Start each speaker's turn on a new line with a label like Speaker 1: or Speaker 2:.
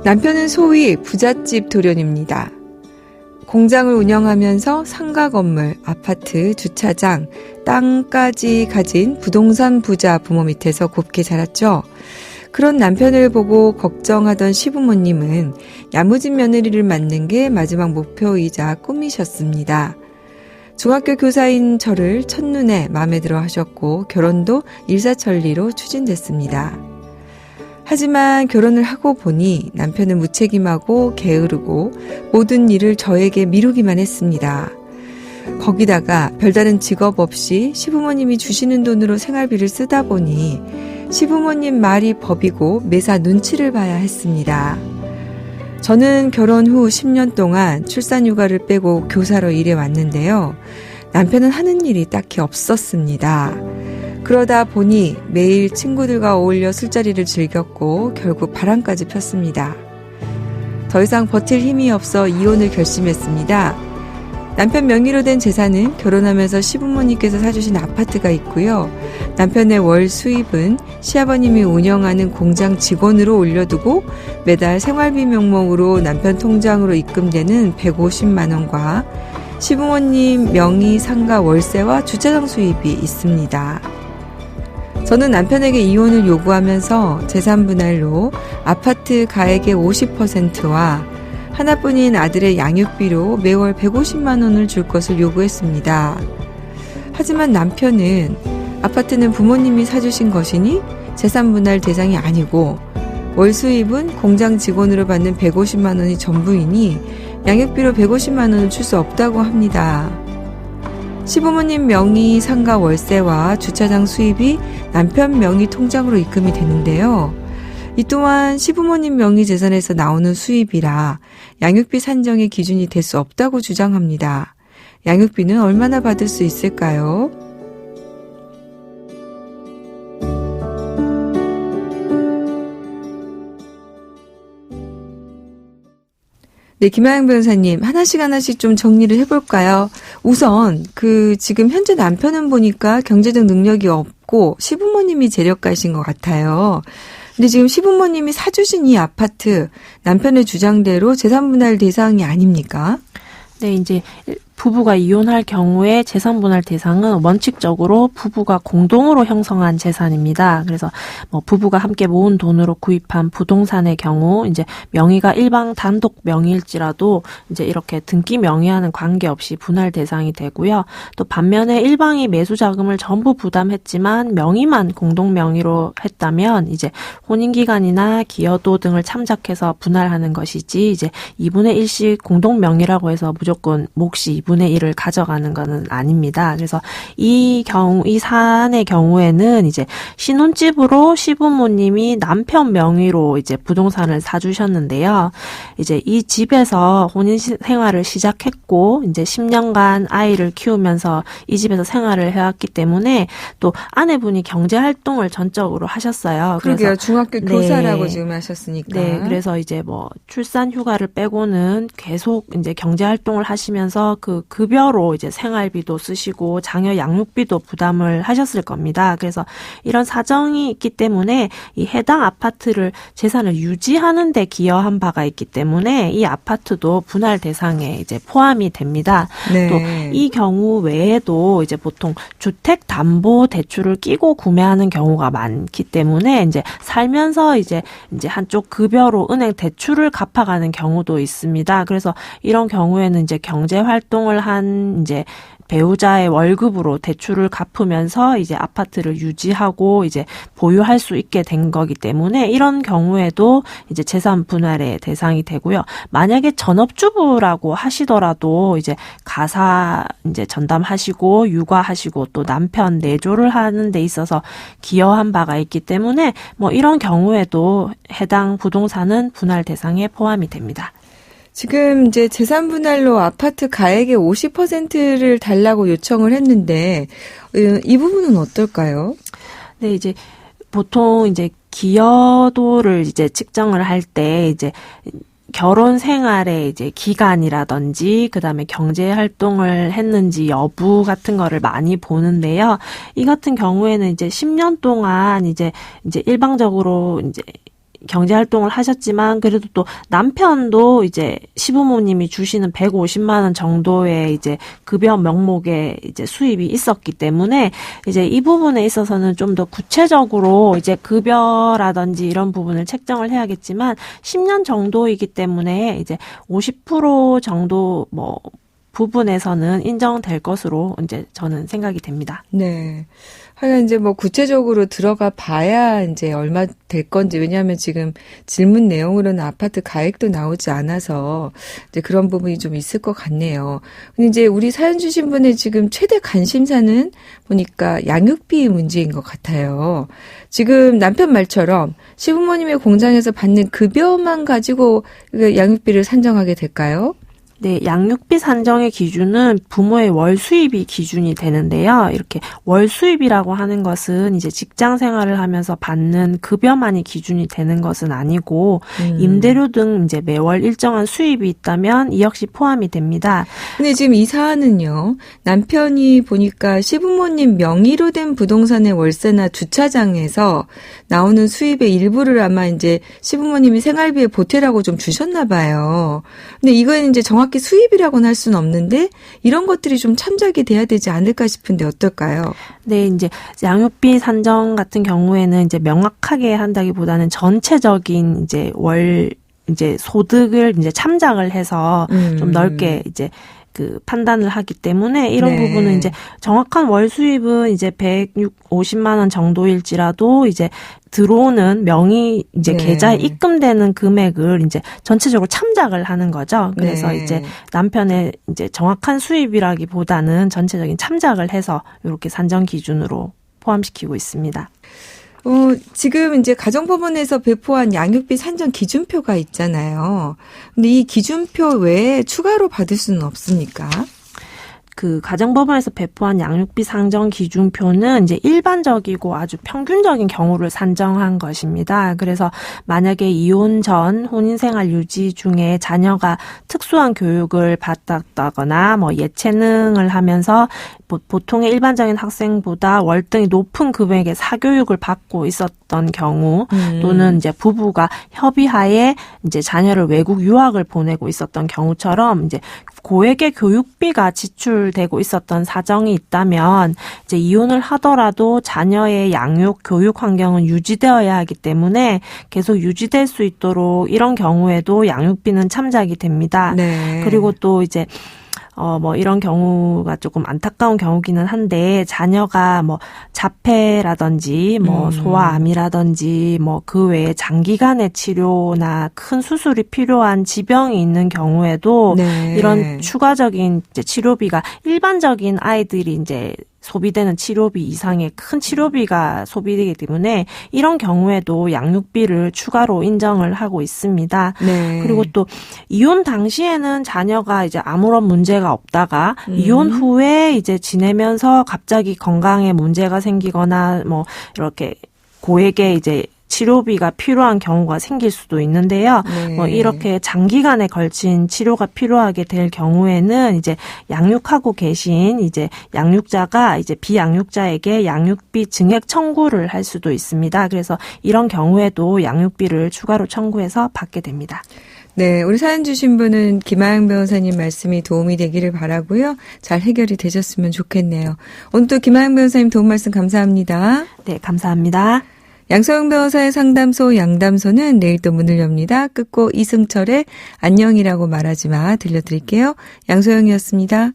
Speaker 1: 남편은 소위 부잣집 도련입니다. 공장을 운영하면서 상가 건물, 아파트, 주차장, 땅까지 가진 부동산 부자 부모 밑에서 곱게 자랐죠. 그런 남편을 보고 걱정하던 시부모님은 야무진 며느리를 맡는 게 마지막 목표이자 꿈이셨습니다. 중학교 교사인 저를 첫눈에 마음에 들어 하셨고 결혼도 일사천리로 추진됐습니다. 하지만 결혼을 하고 보니 남편은 무책임하고 게으르고 모든 일을 저에게 미루기만 했습니다. 거기다가 별다른 직업 없이 시부모님이 주시는 돈으로 생활비를 쓰다 보니 시부모님 말이 법이고 매사 눈치를 봐야 했습니다. 저는 결혼 후 10년 동안 출산휴가를 빼고 교사로 일해왔는데요. 남편은 하는 일이 딱히 없었습니다. 그러다 보니 매일 친구들과 어울려 술자리를 즐겼고 결국 바람까지 폈습니다. 더 이상 버틸 힘이 없어 이혼을 결심했습니다. 남편 명의로 된 재산은 결혼하면서 시부모님께서 사주신 아파트가 있고요. 남편의 월 수입은 시아버님이 운영하는 공장 직원으로 올려두고 매달 생활비 명목으로 남편 통장으로 입금되는 150만 원과 시부모님 명의 상가 월세와 주차장 수입이 있습니다. 저는 남편에게 이혼을 요구하면서 재산 분할로 아파트 가액의 50%와 하나뿐인 아들의 양육비로 매월 150만 원을 줄 것을 요구했습니다. 하지만 남편은 아파트는 부모님이 사주신 것이니 재산 분할 대상이 아니고 월 수입은 공장 직원으로 받는 150만 원이 전부이니 양육비로 150만 원을 줄 수 없다고 합니다. 시부모님 명의 상가 월세와 주차장 수입이 남편 명의 통장으로 입금이 되는데요. 이 또한 시부모님 명의 재산에서 나오는 수입이라 양육비 산정의 기준이 될 수 없다고 주장합니다. 양육비는 얼마나 받을 수 있을까요? 네, 김하영 변호사님, 하나씩 좀 정리를 해볼까요? 우선, 지금 현재 남편은 보니까 경제적 능력이 없고 시부모님이 재력가이신 것 같아요. 근데 지금 시부모님이 사주신 이 아파트, 남편의 주장대로 재산분할 대상이 아닙니까?
Speaker 2: 네, 이제 부부가 이혼할 경우에 재산분할 대상은 원칙적으로 부부가 공동으로 형성한 재산입니다. 그래서 부부가 함께 모은 돈으로 구입한 부동산의 경우 이제 명의가 일방 단독 명의일지라도 이제 이렇게 등기 명의와는 관계없이 분할 대상이 되고요. 또 반면에 일방이 매수 자금을 전부 부담했지만 명의만 공동 명의로 했다면 이제 혼인 기간이나 기여도 등을 참작해서 분할하는 것이지 이제 2분의 1씩 공동 명의라고 해서 무조건 몫이 2분의 1을 가져가는 것은 아닙니다. 그래서 이 사안의 경우에는 이제 신혼집으로 시부모님이 남편 명의로 이제 부동산을 사주셨는데요. 이제 이 집에서 혼인 생활을 시작했고 이제 10년간 아이를 키우면서 이 집에서 생활을 해왔기 때문에 또 아내분이 경제 활동을 전적으로 하셨어요.
Speaker 1: 그러게요.
Speaker 2: 그래서
Speaker 1: 중학교 교사라고 지금 하셨으니까.
Speaker 2: 네, 그래서 이제 출산 휴가를 빼고는 계속 이제 경제 활동을 하시면서 그 급여로 이제 생활비도 쓰시고 장여 양육비도 부담을 하셨을 겁니다. 그래서 이런 사정이 있기 때문에 이 해당 아파트를 재산을 유지하는 데 기여한 바가 있기 때문에 이 아파트도 분할 대상에 이제 포함이 됩니다.
Speaker 1: 네.
Speaker 2: 또 이 경우 외에도 이제 보통 주택 담보 대출을 끼고 구매하는 경우가 많기 때문에 이제 살면서 이제 한쪽 급여로 은행 대출을 갚아가는 경우도 있습니다. 그래서 이런 경우에는 이제 경제 활동을 한 이제 배우자의 월급으로 대출을 갚으면서 이제 아파트를 유지하고 이제 보유할 수 있게 된 거기 때문에 이런 경우에도 이제 재산 분할의 대상이 되고요. 만약에 전업주부라고 하시더라도 이제 가사 이제 전담하시고 육아하시고 또 남편 내조를 하는 데 있어서 기여한 바가 있기 때문에 이런 경우에도 해당 부동산은 분할 대상에 포함이 됩니다.
Speaker 1: 지금 이제 재산 분할로 아파트 가액의 50%를 달라고 요청을 했는데 이 부분은 어떨까요?
Speaker 2: 네, 이제 보통 이제 기여도를 이제 측정을 할 때 이제 결혼 생활의 이제 기간이라든지 그다음에 경제 활동을 했는지 여부 같은 거를 많이 보는데요. 이 같은 경우에는 이제 10년 동안 이제 일방적으로 이제 경제 활동을 하셨지만 그래도 또 남편도 이제 시부모님이 주시는 150만 원 정도의 이제 급여 명목의 이제 수입이 있었기 때문에 이제 이 부분에 있어서는 좀 더 구체적으로 이제 급여라든지 이런 부분을 책정을 해야겠지만 10년 정도이기 때문에 이제 50% 정도 뭐 부분에서는 인정될 것으로 이제 저는 생각이 됩니다.
Speaker 1: 네. 하여간 이제 뭐 구체적으로 들어가 봐야 이제 얼마 될 건지, 왜냐하면 지금 질문 내용으로는 아파트 가액도 나오지 않아서 이제 그런 부분이 좀 있을 것 같네요. 근데 이제 우리 사연 주신 분의 지금 최대 관심사는 보니까 양육비 문제인 것 같아요. 지금 남편 말처럼 시부모님의 공장에서 받는 급여만 가지고 양육비를 산정하게 될까요?
Speaker 2: 네, 양육비 산정의 기준은 부모의 월 수입이 기준이 되는데요. 이렇게 월 수입이라고 하는 것은 이제 직장 생활을 하면서 받는 급여만이 기준이 되는 것은 아니고 임대료 등 이제 매월 일정한 수입이 있다면 이 역시 포함이 됩니다.
Speaker 1: 근데 지금 이 사안은요, 남편이 보니까 시부모님 명의로 된 부동산의 월세나 주차장에서 나오는 수입의 일부를 아마 이제 시부모님이 생활비에 보태라고 좀 주셨나 봐요. 근데 이거는 이제 정확히 수입이라고는 할 수는 없는데 이런 것들이 좀 참작이 돼야 되지 않을까 싶은데 어떨까요?
Speaker 2: 네, 이제 양육비 산정 같은 경우에는 이제 명확하게 한다기보다는 전체적인 이제 월 이제 소득을 이제 참작을 해서 좀 넓게 이제 그 판단을 하기 때문에 이런
Speaker 1: 네.
Speaker 2: 부분은 이제 정확한 월 수입은 이제 150만 원 정도일지라도 이제 들어오는 명의 이제
Speaker 1: 네.
Speaker 2: 계좌에 입금되는 금액을 이제 전체적으로 참작을 하는 거죠. 그래서
Speaker 1: 네.
Speaker 2: 이제 남편의 이제 정확한 수입이라기보다는 전체적인 참작을 해서 이렇게 산정 기준으로 포함시키고 있습니다.
Speaker 1: 지금 이제 가정법원에서 배포한 양육비 산정 기준표가 있잖아요. 근데 이 기준표 외에 추가로 받을 수는 없습니까?
Speaker 2: 그 가정법원에서 배포한 양육비 산정 기준표는 이제 일반적이고 아주 평균적인 경우를 산정한 것입니다. 그래서 만약에 이혼 전 혼인생활 유지 중에 자녀가 특수한 교육을 받았다거나 뭐 예체능을 하면서 보통의 일반적인 학생보다 월등히 높은 금액의 사교육을 받고 있었던 경우 또는 이제 부부가 협의하에 이제 자녀를 외국 유학을 보내고 있었던 경우처럼 이제 고액의 교육비가 지출되고 있었던 사정이 있다면 이제 이혼을 하더라도 자녀의 양육, 교육 환경은 유지되어야 하기 때문에 계속 유지될 수 있도록 이런 경우에도 양육비는 참작이 됩니다.
Speaker 1: 네.
Speaker 2: 그리고 또 이제 뭐 이런 경우가 조금 안타까운 경우기는 한데 자녀가 뭐 자폐라든지 뭐 소아암이라든지 뭐 그 외에 장기간의 치료나 큰 수술이 필요한 지병이 있는 경우에도
Speaker 1: 네.
Speaker 2: 이런 추가적인 이제 치료비가 일반적인 아이들이 이제 소비되는 치료비 이상의 큰 치료비가 소비되기 때문에 이런 경우에도 양육비를 추가로 인정을 하고 있습니다.
Speaker 1: 네.
Speaker 2: 그리고 또 이혼 당시에는 자녀가 이제 아무런 문제가 없다가 이혼 후에 이제 지내면서 갑자기 건강에 문제가 생기거나 뭐 이렇게 고액의 이제 치료비가 필요한 경우가 생길 수도 있는데요.
Speaker 1: 네.
Speaker 2: 뭐 이렇게 장기간에 걸친 치료가 필요하게 될 경우에는 이제 양육하고 계신 이제 양육자가 이제 비양육자에게 양육비 증액 청구를 할 수도 있습니다. 그래서 이런 경우에도 양육비를 추가로 청구해서 받게 됩니다.
Speaker 1: 네, 우리 사연 주신 분은 김하영 변호사님 말씀이 도움이 되기를 바라고요. 잘 해결이 되셨으면 좋겠네요. 오늘 또 김하영 변호사님 도움 말씀 감사합니다.
Speaker 2: 네, 감사합니다.
Speaker 1: 양소영 변호사의 상담소 양담소는 내일 또 문을 엽니다. 끝곡 이승철의 안녕이라고 말하지 마 들려드릴게요. 양소영이었습니다.